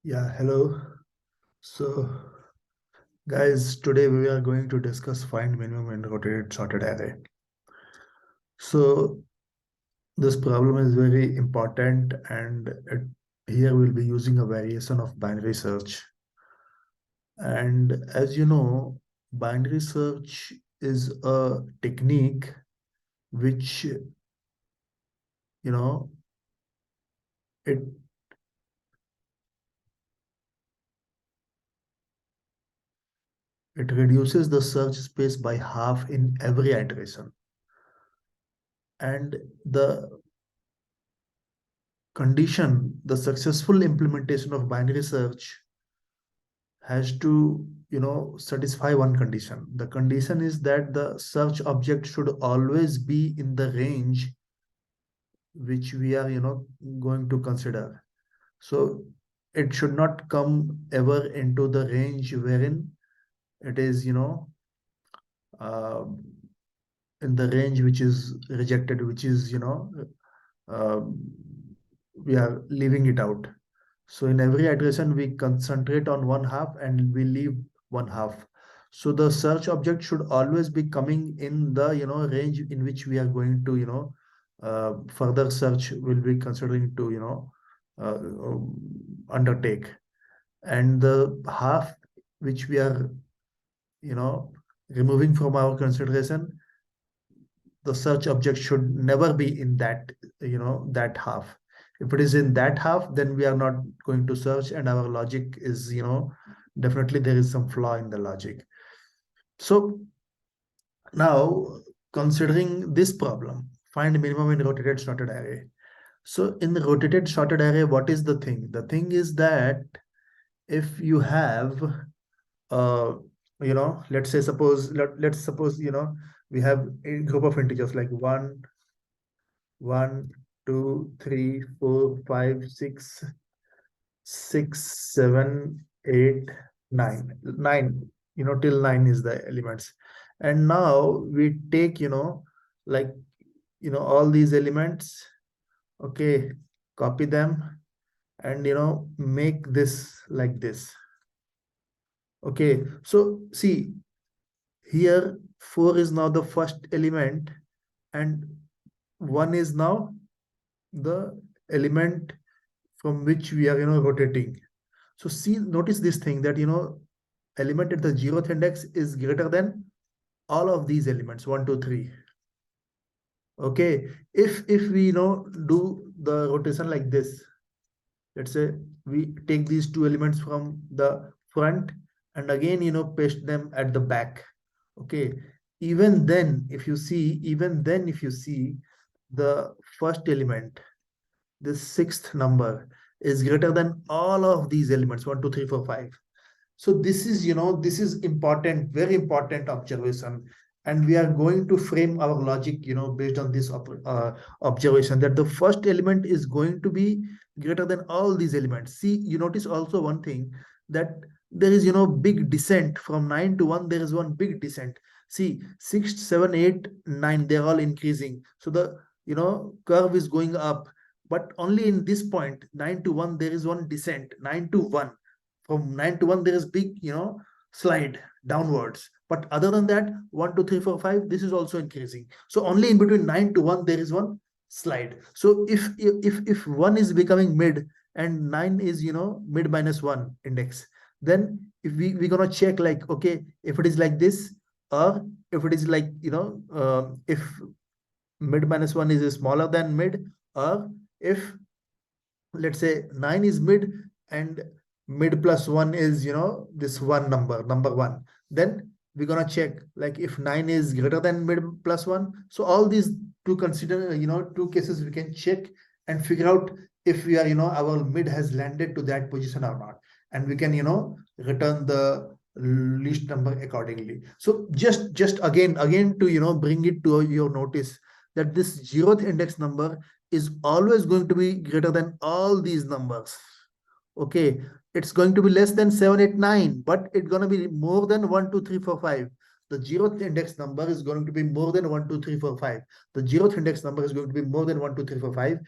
Yeah, hello. So, guys, today we are going to discuss find minimum and rotated sorted array. So, this problem is very important, and here we'll be using a variation of binary search. And as you know, binary search is a technique which, you know, it it reduces the search space by half in every iteration. And the successful implementation of binary search has to satisfy one condition. The condition is that the search object should always be in the range which we are going to consider. So it should not come ever into the range wherein it is uh, in the range which is rejected, which is uh, we are leaving it out. So in every iteration, we concentrate on one half and we leave one half. So the search object should always be coming in the range in which we are going to further search will be considering to uh, undertake. And the half which we are you know removing from our consideration, the search object should never be in that half. If it is in that half, then we are not going to search, and our logic is definitely there is some flaw in the logic. So now, considering this problem, find minimum in rotated sorted array. So in the rotated sorted array, what is the thing? The thing is that if you have uh let's say let's suppose we have a group of integers like 1, 2, 3, 4, 5, 6, 6, 7, 8, 9. 9, till 9 is the elements. And now we take, like, all these elements, okay, copy them and, make this like this. Okay, so see, here 4 is now the first element and 1 is now the element from which we are rotating. So see, notice this thing that element at the 0th index is greater than all of these elements 1, 2, 3. Okay, if we do the rotation like this, let's say we take these two elements from the front and again paste them at the back. Okay, even then if you see the first element, this sixth number is greater than all of these elements 1, 2, 3, 4, 5. So this is important, very important observation, and we are going to frame our logic based on this observation, that the first element is going to be greater than all these elements. See, you notice also one thing, that there is big descent from 9 to 1. There is one big descent. See, 6, 7, 8, 9, they're all increasing, so the curve is going up. But only in this point, 9 to 1, there is one descent. 9 to 1, from 9 to 1 there is big slide downwards. But other than that, 1, 2, 3, 4, 5, this is also increasing. So only in between 9 to 1 there is one slide. So if 1 is becoming mid and 9 is mid minus 1 index, then if we're gonna check, like, okay, if it is like this, or if it is like if mid minus 1 is smaller than mid, or if let's say 9 is mid and mid plus 1 is this one number 1, then we're gonna check, like, if 9 is greater than mid plus 1. So all these to consider, two cases we can check and figure out if we are our mid has landed to that position or not, and we can return the least number accordingly. So just again to bring it to your notice, that this 0th index number is always going to be greater than all these numbers. Okay, it's going to be less than 7, 8, 9, but it's going to be more than 1, 2, 3, 4, 5. The 0th index number is going to be more than 1, 2, 3, 4, 5. The 0th index number is going to be more than 1, 2, 3, 4, 5.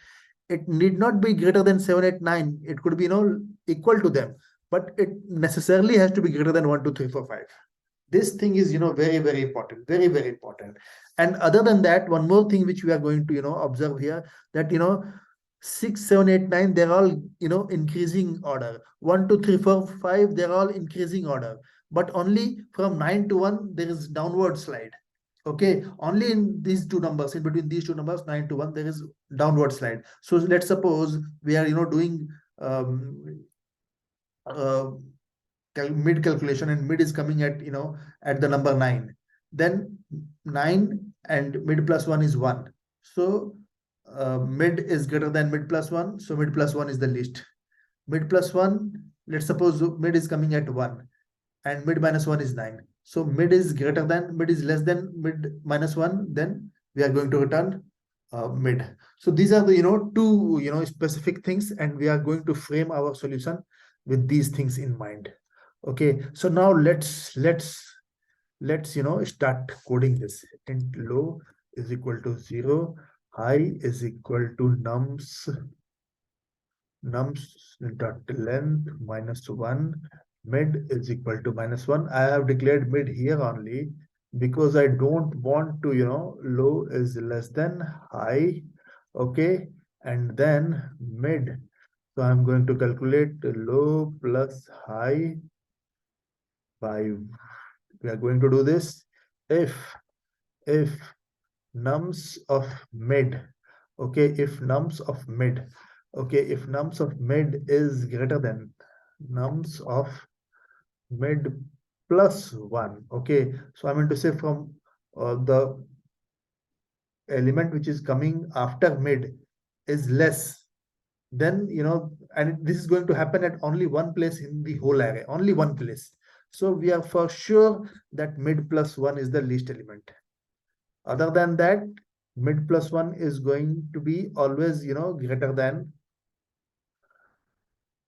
it need not be greater than 7, 8, 9. It could be, equal to them, but it necessarily has to be greater than 1, 2, 3, 4, 5. This thing is, very, very important, very, very important. And other than that, one more thing which we are going to, observe here, that, 6, 7, 8, 9, they're all, increasing order. 1, 2, 3, 4, 5, they're all increasing order. But only from 9 to 1, there is downward slide. Okay, only in these two numbers, in between these two numbers, 9 to 1, there is downward slide. So let's suppose we are, doing uh, mid calculation, and mid is coming at, at the number 9. Then 9 and mid plus 1 is 1. So mid is greater than mid plus 1. So mid plus 1 is the least. Mid plus 1, let's suppose mid is coming at 1 and mid minus 1 is 9. So mid is less than mid minus 1, then we are going to return mid. So these are the, two, specific things, and we are going to frame our solution with these things in mind. Okay, so now let's start coding this. Int low is equal to 0, high is equal to nums dot length minus 1, mid is equal to minus 1. I have declared mid here only because I don't want to, low is less than high. Okay, and then mid. So I'm going to calculate low plus high by, we are going to do this if nums of mid, okay, if nums of mid, okay, if nums of mid is greater than nums of mid plus 1. Okay, so I'm going to say from the element which is coming after mid is less, then, and this is going to happen at only one place in the whole array, only one place. So we are for sure that mid plus 1 is the least element. Other than that, mid plus 1 is going to be always, greater than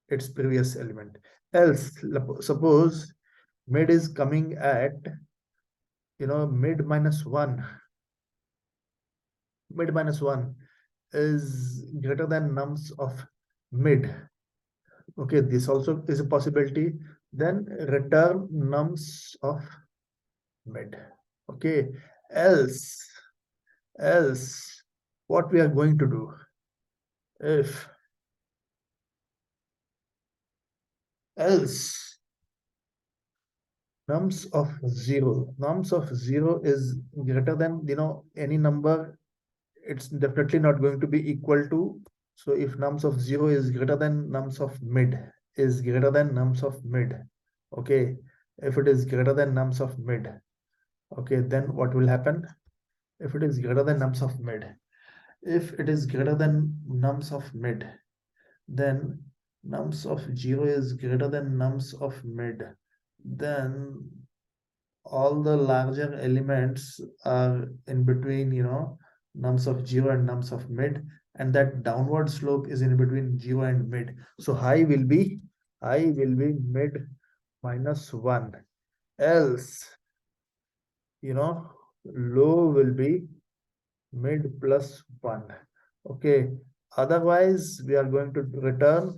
its previous element. Else, suppose mid is coming at, mid minus 1. Mid minus 1 is greater than nums of mid. Okay, this also is a possibility. Then return nums of mid. Okay, else what we are going to do, if else nums of 0 is greater than, any number, it's definitely not going to be equal to. So if nums of 0 is greater than nums of mid, okay, if it is greater than nums of mid, okay, then what will happen? If it is greater than nums of mid, then nums of 0 is greater than nums of mid, then all the larger elements are in between, nums of 0 and nums of mid, and that downward slope is in between 0 and mid. So high will be mid minus 1. Else, low will be mid plus 1. Okay, otherwise we are going to return,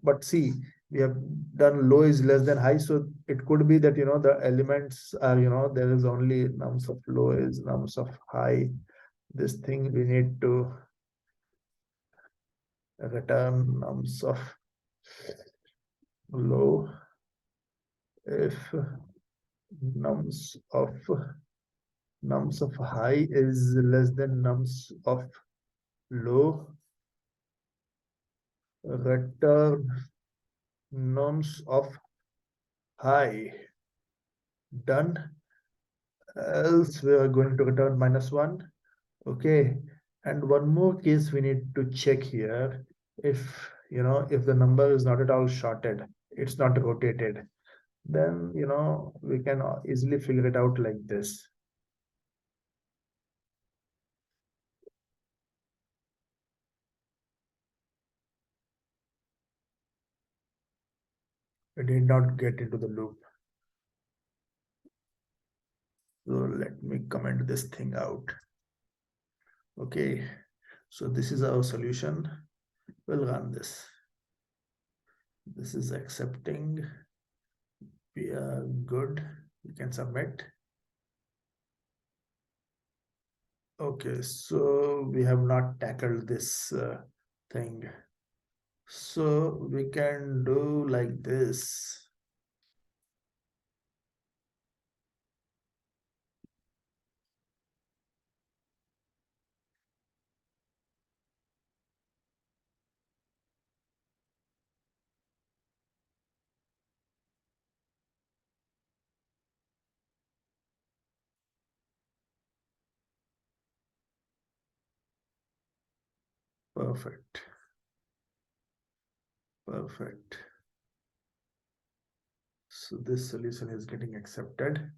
but see, we have done low is less than high, so it could be that, the elements are, there is only nums of low is nums of high. This thing we need to return nums of low if nums of high is less than nums of low. Return nums of high. Done. Else we are going to return minus 1. Okay, and one more case we need to check here. If, if the number is not at all shorted, it's not rotated, then, we can easily figure it out like this. We did not get into the loop. So let me comment this thing out. Okay, So this is our solution. We'll run this. This is accepting. We are good. We can submit. Okay, so we have not tackled this thing. So we can do like this. Perfect. Perfect. So this solution is getting accepted.